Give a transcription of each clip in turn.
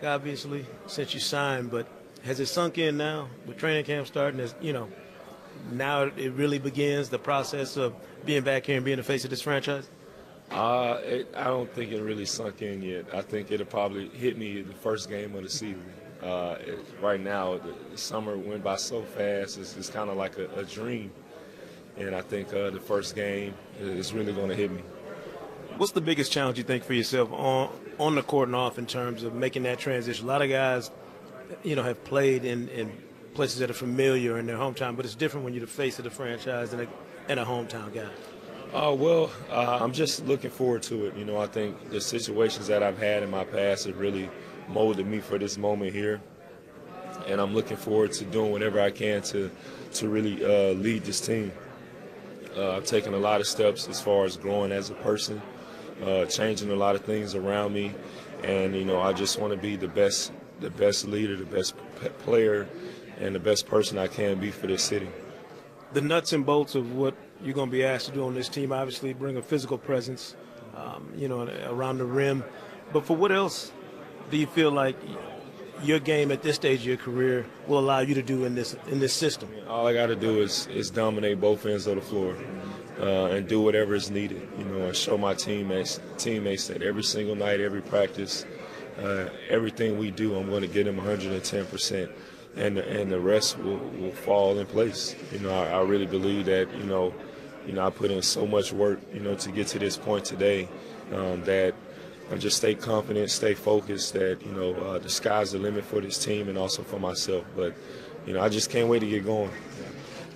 Obviously, since you signed, but has it sunk in now with training camp starting? As now it really begins the process of being back here and being the face of this franchise. I don't think it really sunk in yet. I think it'll probably hit me the first game of the season. Right now, the summer went by so fast. It's kind of like a dream, and I think the first game is really going to hit me. What's the biggest challenge you think for yourself on the court and off in terms of making that transition? A lot of guys, have played in places that are familiar in their hometown, but it's different when you're the face of the franchise and a hometown guy. I'm just looking forward to it. I think the situations that I've had in my past have really molded me for this moment here, and I'm looking forward to doing whatever I can to really lead this team. I've taken a lot of steps as far as growing as a person, changing a lot of things around me, and I just want to be the best leader, the best player, and the best person I can be for this city. The nuts and bolts of what you're going to be asked to do on this team, obviously bring a physical presence, around the rim. But for what else do you feel like your game at this stage of your career will allow you to do in this system? All I got to do is dominate both ends of the floor and do whatever is needed. And show my teammates that every single night, every practice, everything we do, I'm going to get them 110%. And the rest will fall in place. I really believe that, I put in so much work, to get to this point today, that I just stay confident, stay focused, that, the sky's the limit for this team and also for myself. But, I just can't wait to get going.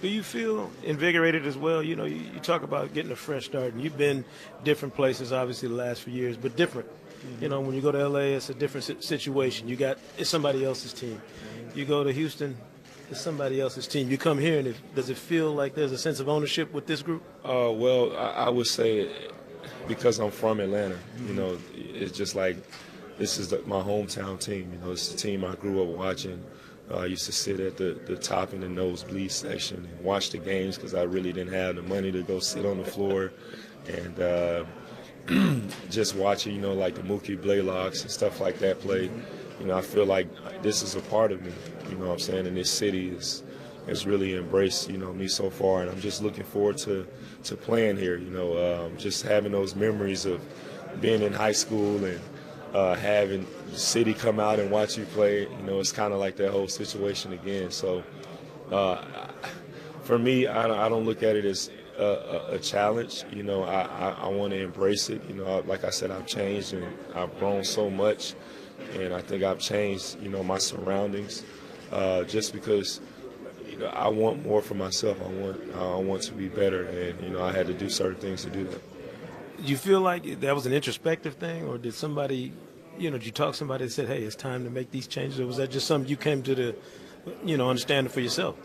Do you feel invigorated as well? You talk about getting a fresh start, and you've been different places, obviously, the last few years, but different. When you go to L.A., it's a different situation. It's somebody else's team. You go to Houston, it's somebody else's team. You come here, and does it feel like there's a sense of ownership with this group? I would say because I'm from Atlanta, it's just like this is my hometown team. It's the team I grew up watching. I used to sit at the top in the nosebleed section and watch the games because I really didn't have the money to go sit on the floor. And just watching, like the Mookie Blaylocks and stuff like that play, I feel like this is a part of me, what I'm saying, and this city has really embraced, me so far, and I'm just looking forward to playing here, just having those memories of being in high school and having the city come out and watch you play, it's kind of like that whole situation again. So for me, I don't look at it as a challenge. I want to embrace it. Like I said, I've changed and I've grown so much, and I think I've changed, my surroundings, just because, I want more for myself. I want to be better, and I had to do certain things to do that. Do you feel like that was an introspective thing, or did somebody, did you talk to somebody that said, "Hey, it's time to make these changes," or was that just something you came to the, understanding for yourself?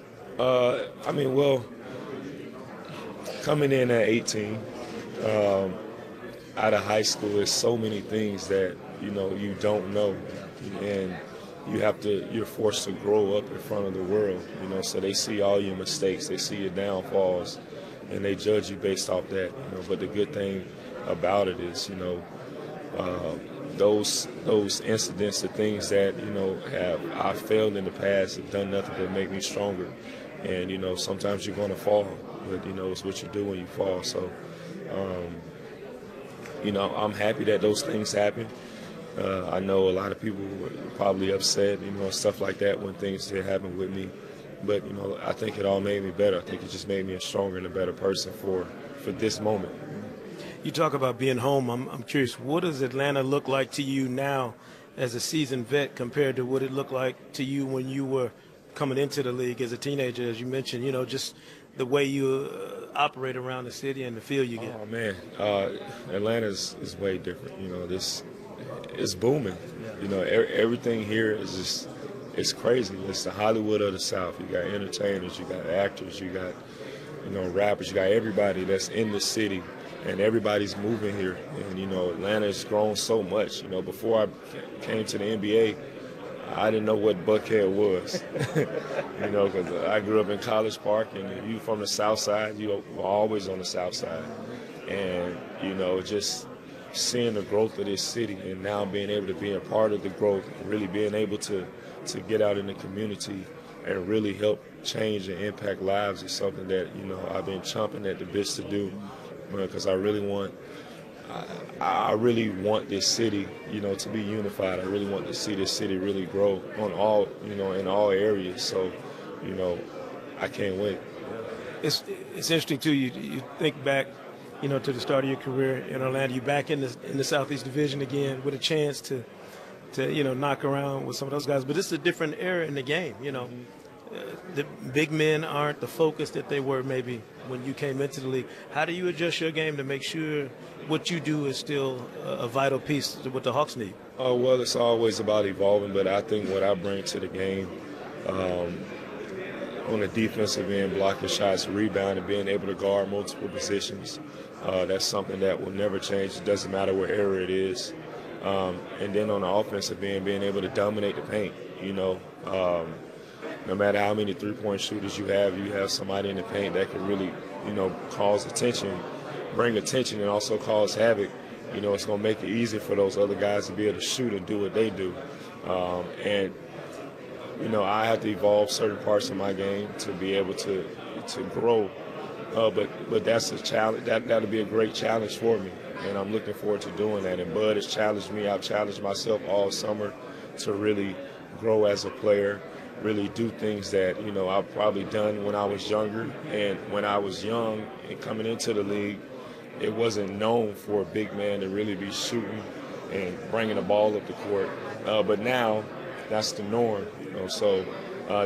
Coming in at 18, out of high school, there's so many things that, you don't know. And you're forced to grow up in front of the world, so they see all your mistakes, they see your downfalls, and they judge you based off that, But the good thing about it is, those incidents, the things that, I failed in the past have done nothing but make me stronger. And, sometimes you're going to fall, but, it's what you do when you fall. So, I'm happy that those things happen. I know a lot of people were probably upset, stuff like that when things did happen with me. But, I think it all made me better. I think it just made me a stronger and a better person for this moment. You talk about being home. I'm curious, what does Atlanta look like to you now as a seasoned vet compared to what it looked like to you when you were coming into the league as a teenager, as you mentioned, just the way you operate around the city and the feel you get? Oh, man. Atlanta is way different. It's booming. Everything here is just, it's crazy. It's the Hollywood of the South. You got entertainers, you got actors, you got, rappers, you got everybody that's in the city, and everybody's moving here. And, Atlanta has grown so much. Before I came to the NBA, I didn't know what Buckhead was, because I grew up in College Park, and you from the South Side, you were always on the South Side. And, just seeing the growth of this city and now being able to be a part of the growth and really being able to get out in the community and really help change and impact lives is something that, you know, I've been chomping at the bits to do, because I really want this city, you know, to be unified. I really want to see this city really grow on all, you know, in all areas. So, you know, I can't wait. It's interesting too. You think back, you know, to the start of your career in Orlando. You're back in the Southeast Division again with a chance to you know, knock around with some of those guys. But this is a different era in the game. You know, the big men aren't the focus that they were maybe when you came into the league. How do you adjust your game to make sure what you do is still a vital piece to what the Hawks need? Well, it's always about evolving, but I think what I bring to the game on the defensive end, blocking shots, rebounding, being able to guard multiple positions, that's something that will never change. It doesn't matter what era it is. And then on the offensive end, being able to dominate the paint, you know. No matter how many three-point shooters you have somebody in the paint that can really, you know, bring attention and also cause havoc. You know, it's going to make it easier for those other guys to be able to shoot and do what they do. And, you know, I have to evolve certain parts of my game to be able to grow. But that's a challenge. That'll be a great challenge for me, and I'm looking forward to doing that. And Bud has challenged me. I've challenged myself all summer to really grow as a player, really do things that, you know, I've probably done when I was younger. And when I was young and coming into the league, it wasn't known for a big man to really be shooting and bringing the ball up the court. But now that's the norm, you know. So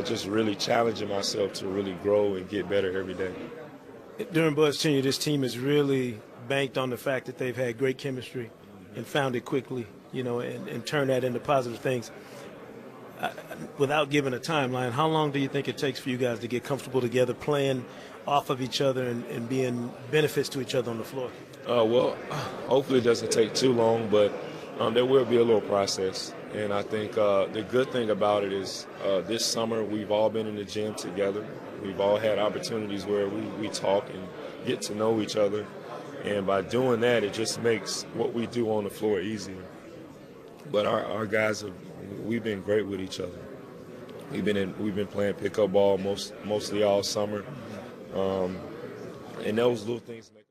just really challenging myself to really grow and get better every day. During Bud's tenure, this team has really banked on the fact that they've had great chemistry and found it quickly, you know, and turned that into positive things. Without giving a timeline, how long do you think it takes for you guys to get comfortable together, playing off of each other and being benefits to each other on the floor? Well, hopefully it doesn't take too long, but there will be a little process. And I think the good thing about it is this summer we've all been in the gym together. We've all had opportunities where we talk and get to know each other. And by doing that, it just makes what we do on the floor easier. But our guys we've been great with each other. We've been playing pickup ball mostly all summer, and those little things make